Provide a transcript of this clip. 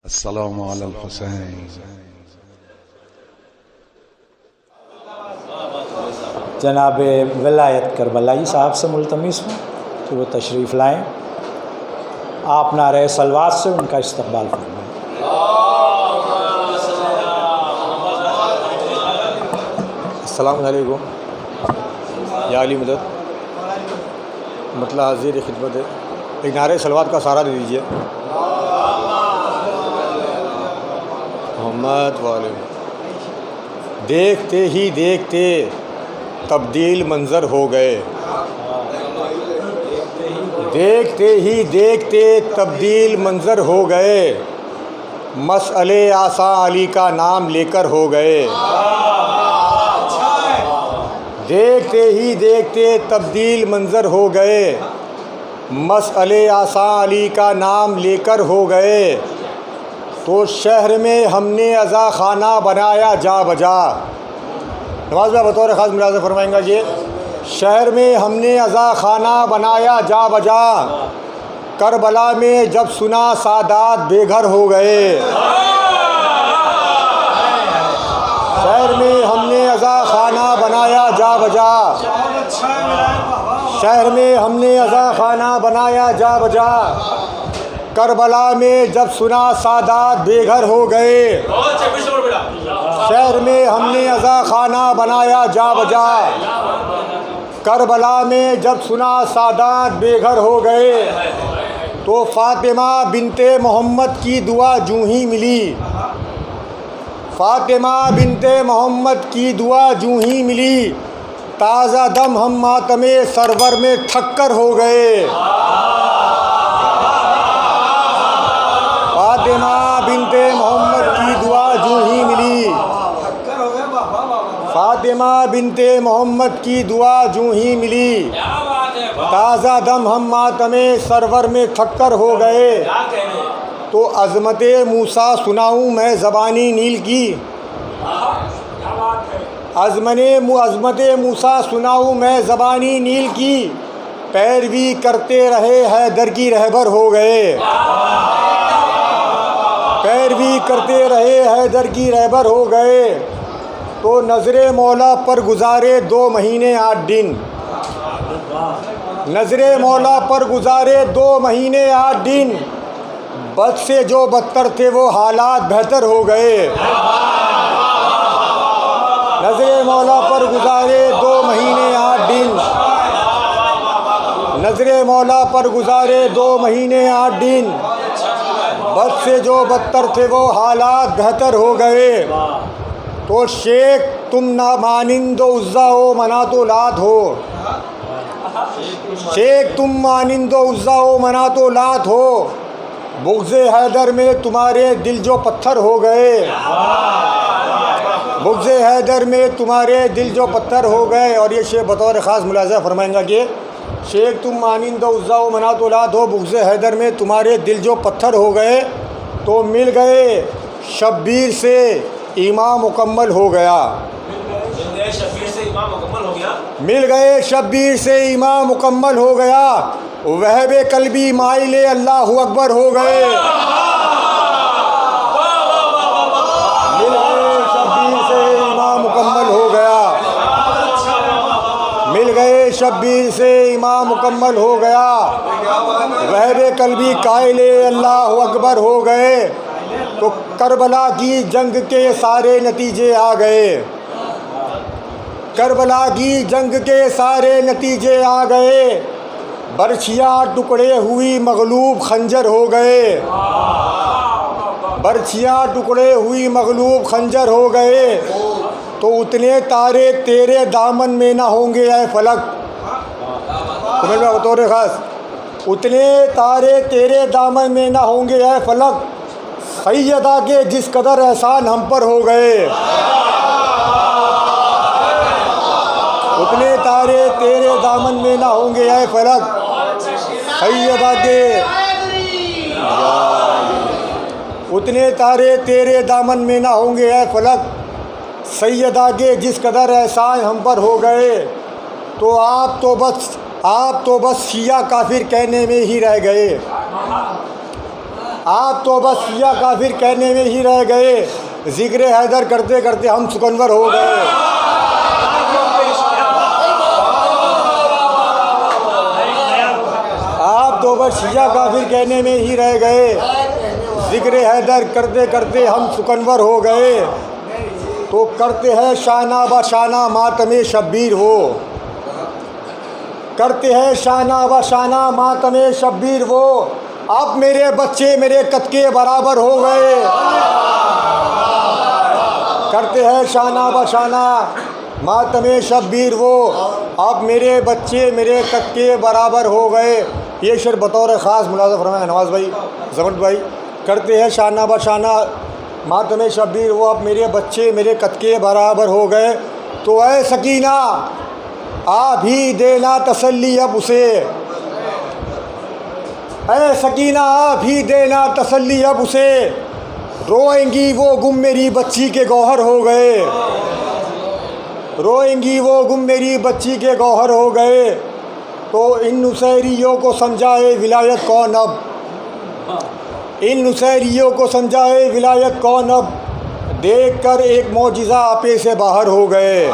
अस्सलामु अलल हुसैन। जनाब वलायत करबलाई साहब से मुल्तमिस हूँ कि वो तशरीफ़ लाएँ, आप नारे सलवात से उनका इस्तकबाल फरमाएँ। अस्सलामु अलैकुम या अली मदद मतलब हाजिर खिदमत है। एक नारे सलवात का सहारा दे दीजिए। मोहम्मद वाले देखते ही देखते तब्दील मंज़र हो गए, देखते ही देखते तब्दील मंज़र हो गए, मसअले आसा अली का नाम लेकर हो गए। देखते ही देखते तब्दील मंज़र हो गए, मसअले आसा अली का नाम लेकर हो गए। तो शहर में हमने अज़ा खाना बनाया जा बजा। नवाज़ भाई बतौर ख़ास मुलाज़ा फरमाएंगा कि शहर में हमने अज़ा खाना बनाया जा बजा, करबला में जब सुना सादात बेघर हो गए। शहर में हमने अज़ा खाना बनाया जा बजा, शहर में हमने अज़ा खाना बनाया जा बजा, करबला में जब सुना सादात बेघर हो गए। शहर में हमने अज़ा खाना बनाया जा बजा, करबला में जब सुना सादात बेघर हो गए। तो फ़ातिमा बिनते मोहम्मद की दुआ जूं ही मिली, फ़ातिमा बिनते मोहम्मद की दुआ जूं ही मिली, ताज़ा दम हम मातमे सरवर में थक्कर हो गए। फ़ातिमा बिनते मोहम्मद की दुआ जूं ही मिली, फ़ातिमा बिनते मोहम्मद की दुआ जूं ही मिली, ताज़ा दम हम मातमे सरवर में थक्कर हो गए। तो अज़मते मूसा सुनाऊँ मैं ज़बानी नील की, अज़मते मूसा सुनाऊँ मैं ज़बानी नील की, पैरवी करते रहे हैदर की रहबर हो गए। पैरवी करते रहे हैदर की रहबर हो गए। तो नज़रे मौला पर गुजारे 2 महीने 8 दिन, नज़रे मौला पर गुजारे 2 महीने 8 दिन, बद से जो बदतर थे वो हालात बेहतर हो गए। नज़रे मौला पर गुजारे 2 महीने 8 दिन, नज़रे मौला पर गुजारे 2 महीने 8 दिन, बद से जो बदतर थे वो हालात बेहतर हो गए। तो शेख तुम ना मानिंदो उज़्ज़ा हो मना तो लात हो, शेख तुम मानिंदो उज़्ज़ा हो मना तो लात हो, बुग़्ज़े हैदर में तुम्हारे दिल जो पत्थर हो गए। बुग़्ज़े हैदर में तुम्हारे दिल जो पत्थर हो गए। और ये शेख बतौर ख़ास मुलाज़ा फरमाएंगा कि शेख तुम मानिंदो उज़्ज़ा हो मना तो लात हो, बुग़्ज़े हैदर में तुम्हारे दिल जो पत्थर हो गए। तो मिल गए शब्बीर से ईमान मुकम्मल हो गया, मिल गए शब्बीर से ईमान मुकम्मल हो गया, वहबे कल्बी माइले अल्लाहु अकबर हो गए। मिल गए शब्बीर से ईमान मुकम्मल हो गया, मिल गए शब्बीर से ईमान मुकम्मल हो गया, वहबे कल्बी काइले अल्लाहु अकबर हो गए। तो करबला की जंग के सारे नतीजे आ गए, करबला की जंग के सारे नतीजे आ गए, बर्छियाँ टुकड़े हुई मगलूब खंजर हो गए, बर्छियाँ टुकड़े हुई मगलूब खंजर हो गए। तो उतने तारे तेरे दामन में ना होंगे ऐ फलक, तुम्हें बतौर ख़ास उतने तारे तेरे दामन में ना होंगे ऐ फलक, सैयदा के जिस कदर एहसान हम पर हो गए। उतने तारे तेरे दामन में ना होंगे ऐ फलक, सैयदा के उतने तारे तेरे दामन में ना होंगे ऐ फलक, सैयदा के जिस कदर एहसान हम पर हो गए। तो आप तो बस शिया काफिर कहने में ही रह गए, आप तो बस शिया काफिर कहने में ही रह गए, जिक्र हैदर करते करते हम सुकनवर हो गए। आप तो बस शिया काफिर कहने में ही रह गए, जिक्र हैदर करते करते हम सुकनवर हो गए। तो करते हैं शाना बशाना मातमे शब्बीर हो, करते हैं शाना बशाना मातमे शब्बीर वो, अब मेरे बच्चे मेरे कद के बराबर हो गए। करते हैं शाना बशाना मातमे शब्बीर वो, अब मेरे बच्चे मेरे कद के बराबर हो गए। ये शेर बतौर ख़ास मुलाज़ा फरमाया नवाज़ भाई, ज़मन भाई। करते हैं शाना बशाना मातमे शब्बीर वो, अब मेरे बच्चे मेरे कद के बराबर हो गए। तो ऐ सकीना आ भी देना तसल्ली अब उसे, ऐ सकीना आ भी देना तसल्ली अब उसे, रोएंगी वो गुम मेरी बच्ची के गौहर हो गए। रोएंगी वो गुम मेरी बच्ची के गौहर हो गए। तो इन नुसैरियों को समझाए विलायत कौन अब, इन नुसैरियों को समझाए विलायत कौन अब, देख कर एक मौजिज़ा आपे से बाहर हो गए।